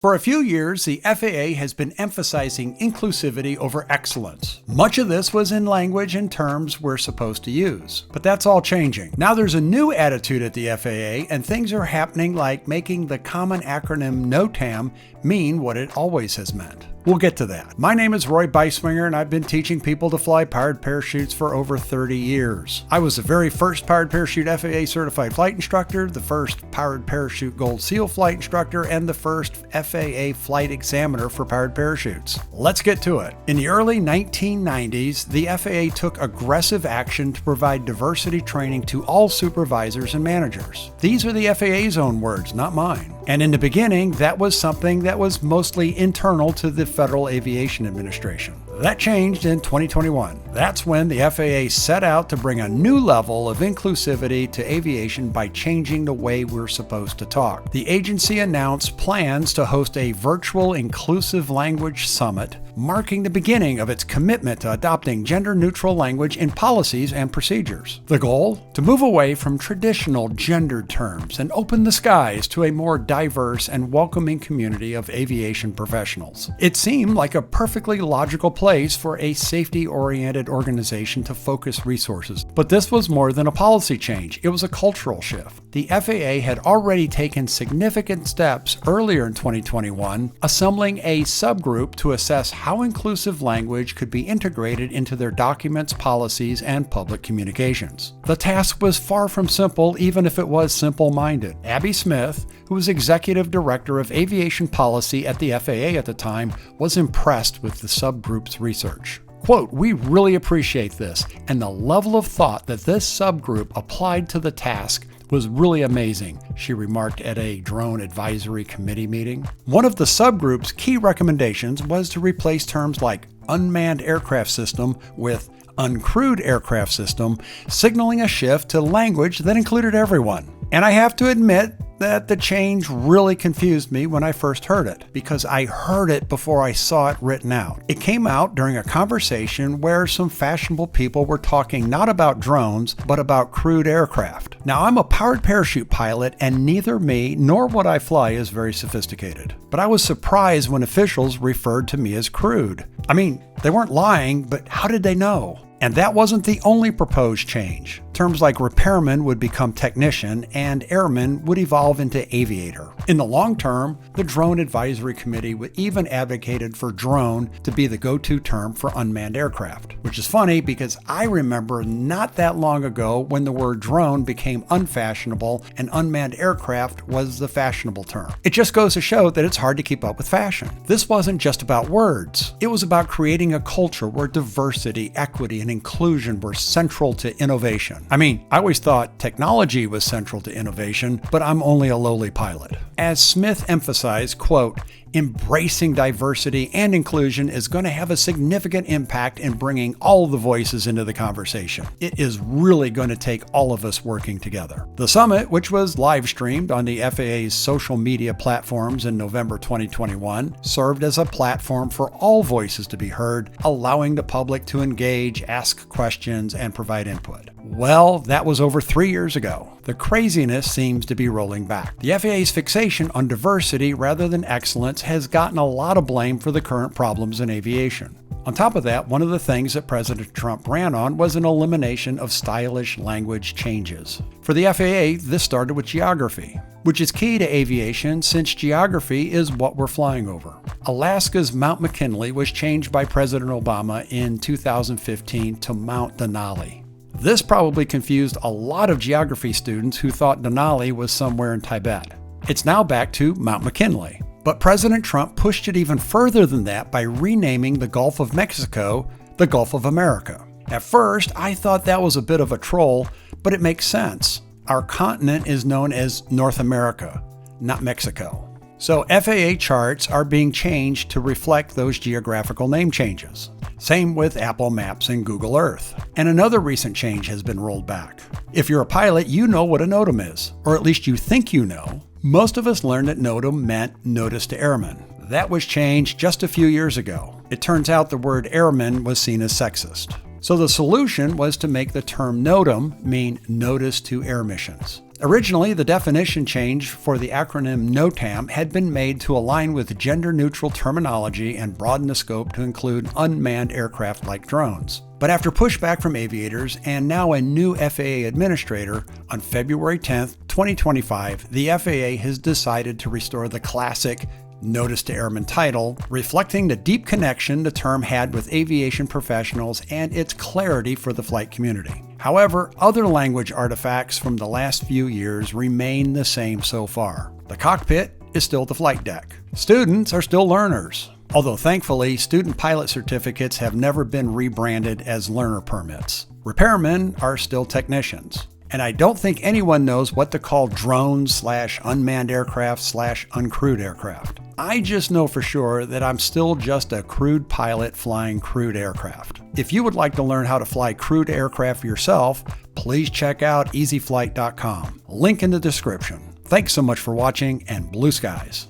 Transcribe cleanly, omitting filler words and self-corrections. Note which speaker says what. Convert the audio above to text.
Speaker 1: For a few years, the FAA has been emphasizing inclusivity over excellence. Much of this was in language and terms we're supposed to use, but that's all changing. Now there's a new attitude at the FAA, and things are happening like making the common acronym NOTAM mean what it always has meant. We'll get to that. My name is Roy Beiswinger, and I've been teaching people to fly powered parachutes for over 30 years. I was the very first powered parachute FAA certified flight instructor, the first powered parachute Gold Seal flight instructor, and the first FAA flight examiner for powered parachutes. Let's get to it. In the early 1990s, the FAA took aggressive action to provide diversity training to all supervisors and managers. These are the FAA's own words, not mine. And in the beginning, that was something that was mostly internal to the Federal Aviation Administration. That changed in 2021. That's when the FAA set out to bring a new level of inclusivity to aviation by changing the way we're supposed to talk. The agency announced plans to host a virtual inclusive language summit, marking the beginning of its commitment to adopting gender-neutral language in policies and procedures. The goal? To move away from traditional gendered terms and open the skies to a more diverse and welcoming community of aviation professionals. It seemed like a perfectly logical place for a safety-oriented organization to focus resources. But this was more than a policy change. It was a cultural shift. The FAA had already taken significant steps earlier in 2021, assembling a subgroup to assess how inclusive language could be integrated into their documents, policies, and public communications. The task was far from simple, even if it was simple-minded. Abby Smith, who was Executive Director of Aviation Policy at the FAA at the time, was impressed with the subgroup's research. Quote, "We really appreciate this, and the level of thought that this subgroup applied to the task was really amazing," she remarked at a drone advisory committee meeting. One of the subgroup's key recommendations was to replace terms like unmanned aircraft system with uncrewed aircraft system, signaling a shift to language that included everyone. And I have to admit that the change really confused me when I first heard it, because I heard it before I saw it written out. It came out during a conversation where some fashionable people were talking not about drones, but about crewed aircraft. Now, I'm a powered parachute pilot, and neither me nor what I fly is very sophisticated. But I was surprised when officials referred to me as crewed. I mean, they weren't lying, but how did they know? And that wasn't the only proposed change. Terms like repairman would become technician, and airman would evolve into aviator. In the long term, the Drone Advisory Committee even advocated for drone to be the go-to term for unmanned aircraft. Which is funny because I remember not that long ago when the word drone became unfashionable and unmanned aircraft was the fashionable term. It just goes to show that it's hard to keep up with fashion. This wasn't just about words. It was about creating a culture where diversity, equity, and inclusion were central to innovation. I mean, I always thought technology was central to innovation, but I'm only a lowly pilot. As Smith emphasized, quote, "Embracing diversity and inclusion is going to have a significant impact in bringing all the voices into the conversation. It is really going to take all of us working together." The summit, which was live streamed on the FAA's social media platforms in November 2021, served as a platform for all voices to be heard, allowing the public to engage, ask questions, and provide input. Well, that was over 3 years ago. The craziness seems to be rolling back. The FAA's fixation on diversity rather than excellence has gotten a lot of blame for the current problems in aviation. On top of that, one of the things that President Trump ran on was an elimination of stylish language changes. For the FAA, this started with geography, which is key to aviation since geography is what we're flying over. Alaska's Mount McKinley was changed by President Obama in 2015 to Mount Denali. This probably confused a lot of geography students who thought Denali was somewhere in Tibet. It's now back to Mount McKinley. But President Trump pushed it even further than that by renaming the Gulf of Mexico the Gulf of America. At first, I thought that was a bit of a troll, but it makes sense. Our continent is known as North America, not Mexico. So FAA charts are being changed to reflect those geographical name changes. Same with Apple Maps and Google Earth. And another recent change has been rolled back. If you're a pilot, you know what a NOTAM is, or at least you think you know. Most of us learned that NOTAM meant Notice to Airmen. That was changed just a few years ago. It turns out the word airman was seen as sexist. So the solution was to make the term NOTAM mean Notice to Air Missions. Originally, the definition change for the acronym NOTAM had been made to align with gender-neutral terminology and broaden the scope to include unmanned aircraft like drones. But after pushback from aviators and now a new FAA administrator, on February 10, 2025, the FAA has decided to restore the classic Notice to Airmen title, reflecting the deep connection the term had with aviation professionals and its clarity for the flight community. However, other language artifacts from the last few years remain the same so far. The cockpit is still the flight deck. Students are still learners. Although thankfully, student pilot certificates have never been rebranded as learner permits. Repairmen are still technicians. And I don't think anyone knows what to call drones / unmanned aircraft / uncrewed aircraft. I just know for sure that I'm still just a crewed pilot flying crewed aircraft. If you would like to learn how to fly crewed aircraft yourself, please check out easyflight.com. Link in the description. Thanks so much for watching, and blue skies.